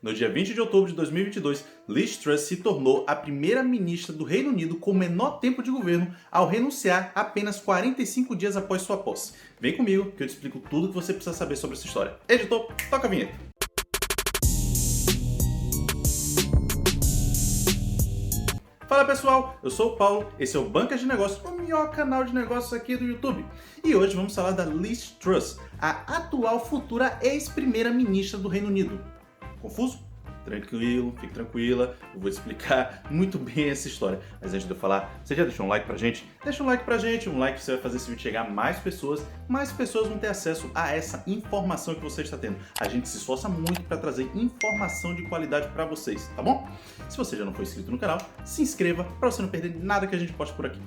No dia 20 de outubro de 2022, Liz Truss se tornou a primeira-ministra do Reino Unido com menor tempo de governo ao renunciar apenas 45 dias após sua posse. Vem comigo que eu te explico tudo o que você precisa saber sobre essa história. Editor, toca a vinheta! Fala pessoal, eu sou o Paulo, esse é o Bancas de Negócios, o melhor canal de negócios aqui do YouTube. E hoje vamos falar da Liz Truss, a atual futura ex-primeira-ministra do Reino Unido. Confuso? Tranquilo, fique tranquila, eu vou explicar muito bem essa história. Mas antes de eu falar, você já deixou um like pra gente? Deixa um like pra gente, um like que você vai fazer esse vídeo chegar a mais pessoas vão ter acesso a essa informação que você está tendo. A gente se esforça muito para trazer informação de qualidade para vocês, tá bom? Se você já não for inscrito no canal, se inscreva para você não perder nada que a gente posta por aqui.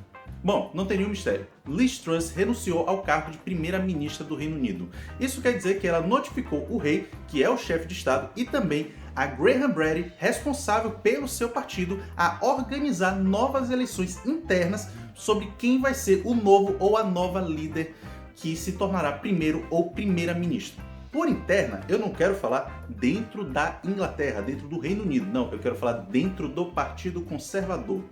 Bom, não tem nenhum mistério. Liz Truss renunciou ao cargo de primeira-ministra do Reino Unido. Isso quer dizer que ela notificou o rei, que é o chefe de Estado, e também a Graham Brady, responsável pelo seu partido, a organizar novas eleições internas sobre quem vai ser o novo ou a nova líder que se tornará primeiro ou primeira-ministra. Por interna, eu não quero falar dentro da Inglaterra, dentro do Reino Unido, não, eu quero falar dentro do Partido Conservador.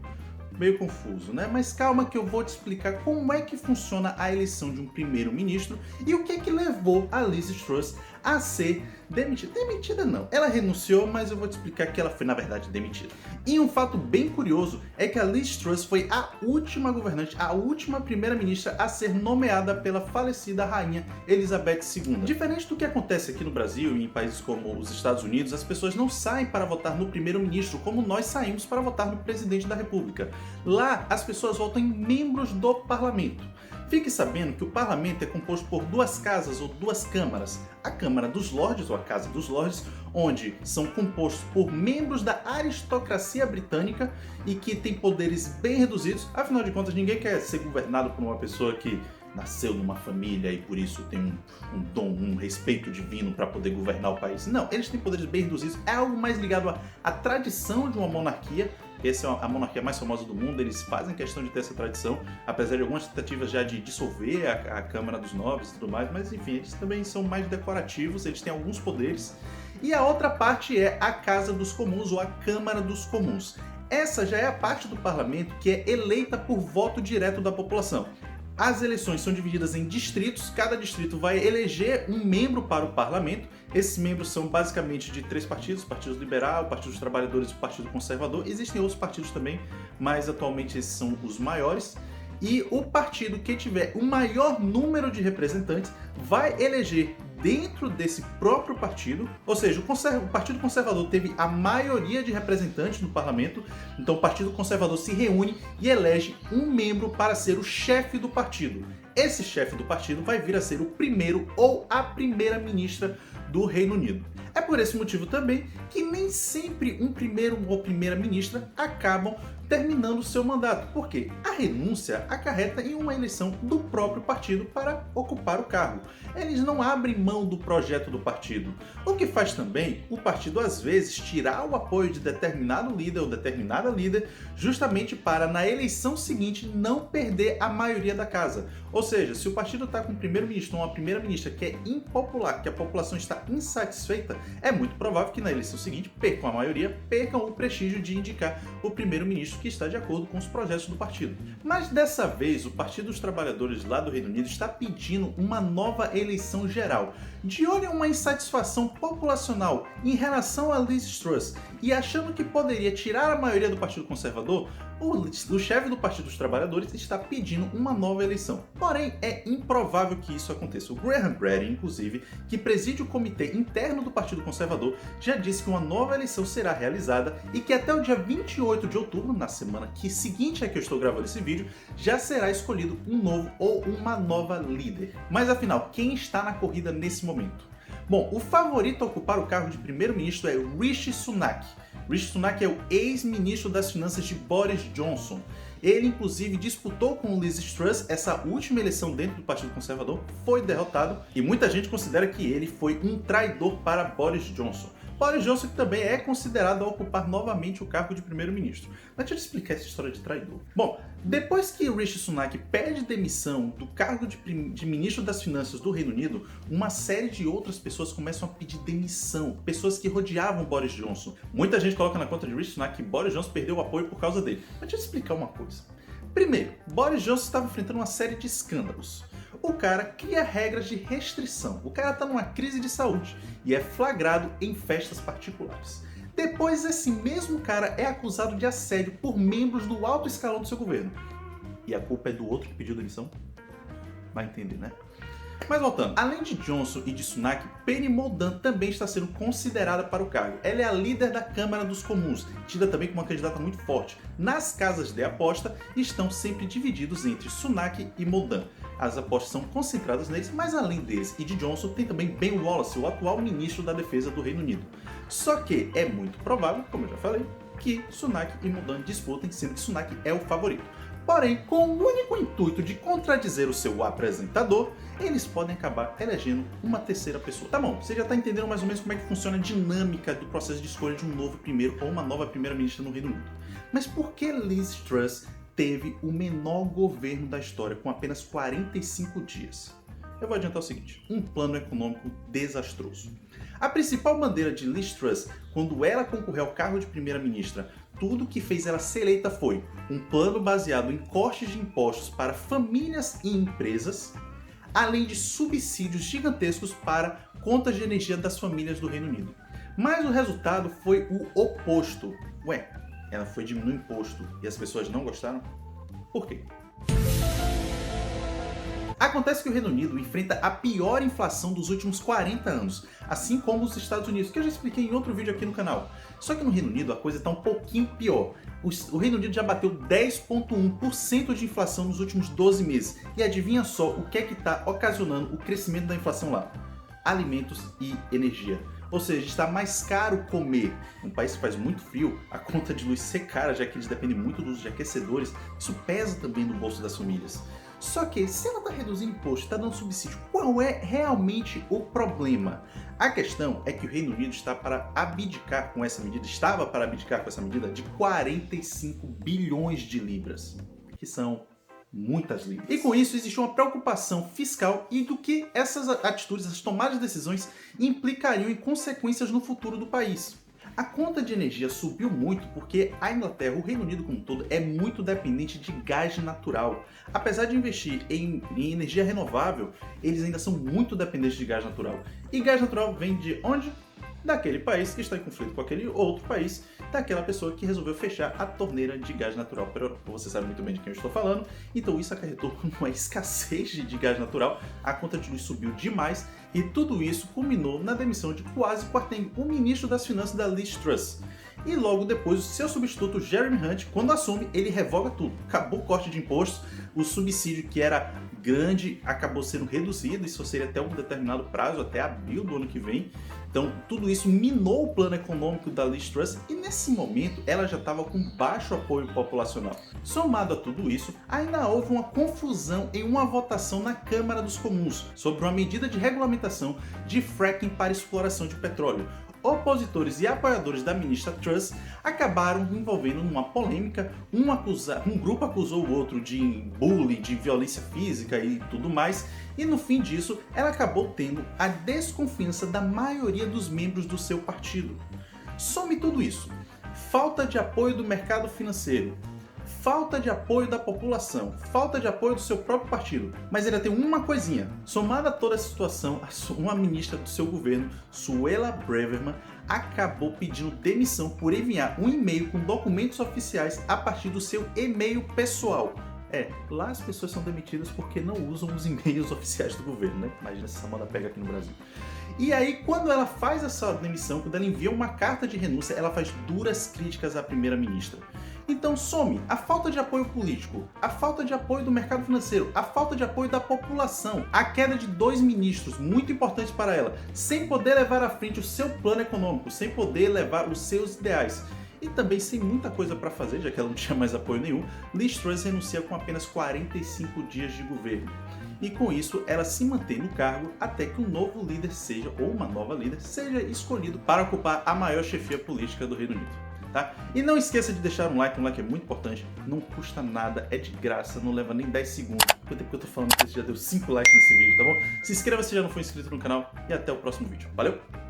Meio confuso, né? Mas calma que eu vou te explicar como é que funciona a eleição de um primeiro-ministro e o que é que levou a Liz Truss a ser demitida. Demitida não, ela renunciou, mas eu vou te explicar que ela foi na verdade demitida. E um fato bem curioso é que a Liz Truss foi a última governante, a última primeira-ministra a ser nomeada pela falecida rainha Elizabeth II. Diferente do que acontece aqui no Brasil e em países como os Estados Unidos, as pessoas não saem para votar no primeiro-ministro como nós saímos para votar no presidente da República. Lá, as pessoas votam em membros do parlamento. Fique sabendo que o parlamento é composto por duas casas ou duas câmaras. A Câmara dos Lordes, ou a Casa dos Lordes, onde são compostos por membros da aristocracia britânica e que tem poderes bem reduzidos. Afinal de contas, ninguém quer ser governado por uma pessoa que nasceu numa família e por isso tem um dom, um respeito divino para poder governar o país. Não, eles têm poderes bem reduzidos. É algo mais ligado à tradição de uma monarquia. Essa é a monarquia mais famosa do mundo, eles fazem questão de ter essa tradição, apesar de algumas tentativas já de dissolver a Câmara dos Nobres e tudo mais, mas enfim, eles também são mais decorativos, eles têm alguns poderes. E a outra parte é a Casa dos Comuns, ou a Câmara dos Comuns. Essa já é a parte do parlamento que é eleita por voto direto da população. As eleições são divididas em distritos, cada distrito vai eleger um membro para o parlamento. Esses membros são basicamente de três partidos: o Partido Liberal, o Partido dos Trabalhadores e o Partido Conservador. Existem outros partidos também, mas atualmente esses são os maiores. E o partido que tiver o maior número de representantes vai eleger dentro desse próprio partido, ou seja, o Partido Conservador teve a maioria de representantes no parlamento, então o Partido Conservador se reúne e elege um membro para ser o chefe do partido. Esse chefe do partido vai vir a ser o primeiro ou a primeira-ministra do Reino Unido. É por esse motivo também que nem sempre um primeiro ou primeira-ministra acabam terminando seu mandato, porque a renúncia acarreta em uma eleição do próprio partido para ocupar o cargo. Eles não abrem mão do projeto do partido, o que faz também o partido às vezes tirar o apoio de determinado líder ou determinada líder justamente para na eleição seguinte não perder a maioria da casa. Ou seja, se o partido está com um primeiro-ministro ou uma primeira-ministra que é impopular, que a população está insatisfeita, é muito provável que na eleição seguinte percam a maioria, percam o prestígio de indicar o primeiro-ministro que está de acordo com os projetos do partido. Mas dessa vez, o Partido dos Trabalhadores lá do Reino Unido está pedindo uma nova eleição geral. De olho em uma insatisfação populacional em relação a Liz Truss e achando que poderia tirar a maioria do Partido Conservador, o chefe do Partido dos Trabalhadores está pedindo uma nova eleição. Porém, é improvável que isso aconteça. O Graham Brady, inclusive, que preside o comitê interno do Partido Conservador, já disse que uma nova eleição será realizada e que até o dia 28 de outubro, na semana seguinte a que eu estou gravando esse vídeo, já será escolhido um novo ou uma nova líder. Mas afinal, quem está na corrida nesse momento? Bom, o favorito a ocupar o cargo de primeiro-ministro é Rishi Sunak. Rishi Sunak é o ex-ministro das Finanças de Boris Johnson. Ele, inclusive, disputou com Liz Truss essa última eleição dentro do Partido Conservador, foi derrotado e muita gente considera que ele foi um traidor para Boris Johnson. Boris Johnson que também é considerado a ocupar novamente o cargo de primeiro-ministro. Mas deixa eu te explicar essa história de traidor. Bom, depois que Rishi Sunak pede demissão do cargo de ministro das Finanças do Reino Unido, uma série de outras pessoas começam a pedir demissão, pessoas que rodeavam Boris Johnson. Muita gente coloca na conta de Rishi Sunak que Boris Johnson perdeu o apoio por causa dele. Mas deixa eu te explicar uma coisa. Primeiro, Boris Johnson estava enfrentando uma série de escândalos. O cara cria regras de restrição, o cara está numa crise de saúde e é flagrado em festas particulares. Depois, esse mesmo cara é acusado de assédio por membros do alto escalão do seu governo. E a culpa é do outro que pediu demissão? Vai entender, né? Mas voltando, além de Johnson e de Sunak, Penny Mordaunt também está sendo considerada para o cargo. Ela é a líder da Câmara dos Comuns, tida também como uma candidata muito forte. Nas casas de aposta estão sempre divididos entre Sunak e Mordaunt. As apostas são concentradas neles, mas além deles e de Johnson, tem também Ben Wallace, o atual ministro da Defesa do Reino Unido. Só que é muito provável, como eu já falei, que Sunak e Mordaunt disputem, sendo que Sunak é o favorito. Porém, com o único intuito de contradizer o seu apresentador, eles podem acabar elegendo uma terceira pessoa. Tá bom, você já está entendendo mais ou menos como é que funciona a dinâmica do processo de escolha de um novo primeiro ou uma nova primeira-ministra no Reino Unido. Mas por que Liz Truss teve o menor governo da história, com apenas 45 dias? Eu vou adiantar o seguinte: um plano econômico desastroso. A principal bandeira de Liz Truss, quando ela concorreu ao cargo de primeira-ministra, tudo que fez ela ser eleita foi um plano baseado em cortes de impostos para famílias e empresas, além de subsídios gigantescos para contas de energia das famílias do Reino Unido. Mas o resultado foi o oposto. Ué, ela foi diminuir o imposto e as pessoas não gostaram? Por quê? Acontece que o Reino Unido enfrenta a pior inflação dos últimos 40 anos, assim como os Estados Unidos, que eu já expliquei em outro vídeo aqui no canal. Só que no Reino Unido a coisa está um pouquinho pior. O Reino Unido já bateu 10,1% de inflação nos últimos 12 meses. E adivinha só o que é que está ocasionando o crescimento da inflação lá? Alimentos e energia. Ou seja, está mais caro comer. Um país que faz muito frio, a conta de luz ser cara, já que eles dependem muito do uso de aquecedores, isso pesa também no bolso das famílias. Só que, se ela está reduzindo imposto, está dando subsídio, qual é realmente o problema? A questão é que o Reino Unido estava para abdicar com essa medida de 45 bilhões de libras, que são muitas libras. E com isso existe uma preocupação fiscal e do que essas atitudes, essas tomadas de decisões implicariam em consequências no futuro do país. A conta de energia subiu muito porque a Inglaterra, o Reino Unido como um todo, é muito dependente de gás natural. Apesar de investir em energia renovável, eles ainda são muito dependentes de gás natural. E gás natural vem de onde? Daquele país que está em conflito com aquele outro país, daquela pessoa que resolveu fechar a torneira de gás natural para a Europa. Você sabe muito bem de quem eu estou falando, então isso acarretou uma escassez de gás natural, a conta de luz subiu demais e tudo isso culminou na demissão de quase o ministro das Finanças da Liz Truss. E logo depois, o seu substituto, Jeremy Hunt, quando assume, ele revoga tudo. Acabou o corte de impostos, o subsídio que era grande acabou sendo reduzido, isso seria até um determinado prazo, até abril do ano que vem. Então, tudo isso minou o plano econômico da Liz Truss e nesse momento ela já estava com baixo apoio populacional. Somado a tudo isso, ainda houve uma confusão em uma votação na Câmara dos Comuns sobre uma medida de regulamentação de fracking para exploração de petróleo. Opositores e apoiadores da ministra Truss acabaram envolvendo numa polêmica, um grupo acusou o outro de bullying, de violência física e tudo mais, e no fim disso ela acabou tendo a desconfiança da maioria dos membros do seu partido. Some tudo isso: falta de apoio do mercado financeiro, falta de apoio da população, falta de apoio do seu próprio partido. Mas ainda tem uma coisinha. Somada a toda essa situação, uma ministra do seu governo, Suella Braverman, acabou pedindo demissão por enviar um e-mail com documentos oficiais a partir do seu e-mail pessoal. Lá as pessoas são demitidas porque não usam os e-mails oficiais do governo, né? Imagina se essa moda pega aqui no Brasil. E aí, quando ela faz essa demissão, quando ela envia uma carta de renúncia, ela faz duras críticas à primeira-ministra. Então some a falta de apoio político, a falta de apoio do mercado financeiro, a falta de apoio da população, a queda de 2 ministros muito importantes para ela, sem poder levar à frente o seu plano econômico, sem poder levar os seus ideais. E também sem muita coisa para fazer, já que ela não tinha mais apoio nenhum, Liz Truss renuncia com apenas 45 dias de governo. e com isso ela se mantém no cargo até que um novo líder seja, ou uma nova líder, seja escolhido para ocupar a maior chefia política do Reino Unido. Tá? E não esqueça de deixar um like é muito importante, não custa nada, é de graça, não leva nem 10 segundos. Quanto tempo que eu tô falando que você já deu 5 likes nesse vídeo, tá bom? Se inscreva se já não for inscrito no canal e até o próximo vídeo. Valeu!